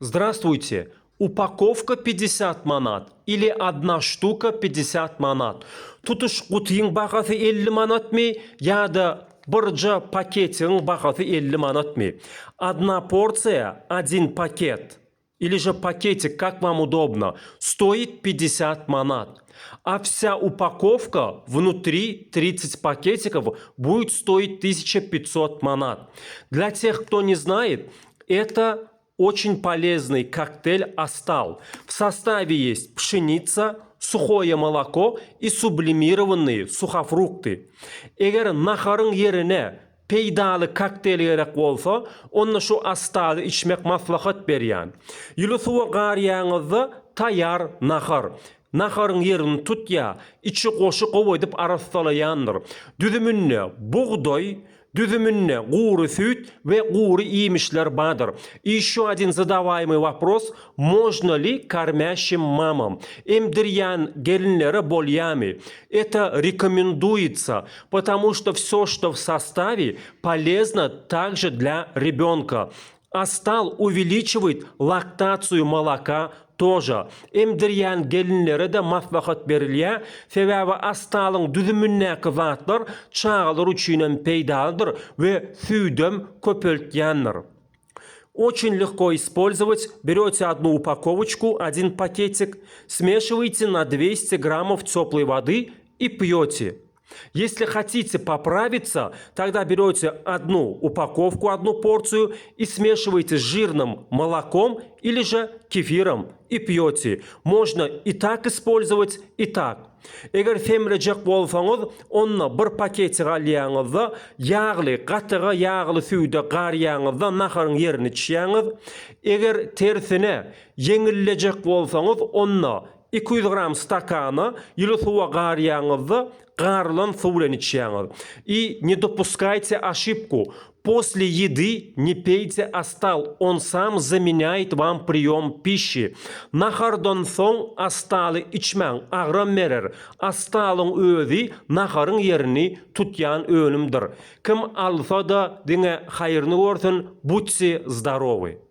Здравствуйте. Упаковка 50 манат или одна штука 50 манат. Тут уж кутың бағасы 50 манат ме, яда біржа пакетің бағасы 50 манат ме. Одна порция, один пакет, или же пакетик, как вам удобно, стоит 50 манат. А вся упаковка внутри 30 пакетиков будет стоить 1500 манат. Для тех, кто не знает, это очень полезный коктейль Астал. В составе есть пшеница, сухое молоко и сублимированные сухофрукты. Егер нахарың yerine peydалы коктейль керек болса, оны шу Асталы içmek maslahat berýän. Ýylysuwa garýaňyzda tayar nahar. Naharın yerini tut ya, içi koşu kovoydup arasalayandır. Düzümünne buğday, düzümünne guru süt ve guru yemişler badır. И еще один задаваемый вопрос: можно ли кормящим мамам, эмдирьян геленлері больями? Это рекомендуется, потому что все, что в составе, полезно также для ребенка. Астал увеличивает лактацию молока тоже. Emdirýän gelinlere de maslahat berilýär. Sebäbi astalyň düzümündäki zatlar çağalar üçin peýdalydyr we süýdem köpeltýändir. Очень легко использовать. Берете одну упаковочку, один пакетик, смешиваете на 200 граммов теплой воды и пьете. Если хотите поправиться, тогда берете одну упаковку, одну порцию и смешиваете с жирным молоком или же кефиром и пьете. Можно и так использовать, и так. Эгер фемрежек болсаңыз, онна bir пакетик алýaňyzda ýagly, gatyga ýagly süýde garýaňyzda naharın yerini içýäňiz. Eger tersine yeňillejek bolsaňyz, onna 200 gram стакана или суга гарьяңызды гарылан сумен içýäňiz. И не допускайте ошибку. После еды не пейте Астал. Он сам заменяет вам прием пищи. Нахардан соң Асталы içmäň agram berer. Astalyň özü naharın yerini tutýan önümdir. Kim alsa da diňe haýyrny görsin, budьте здоровы.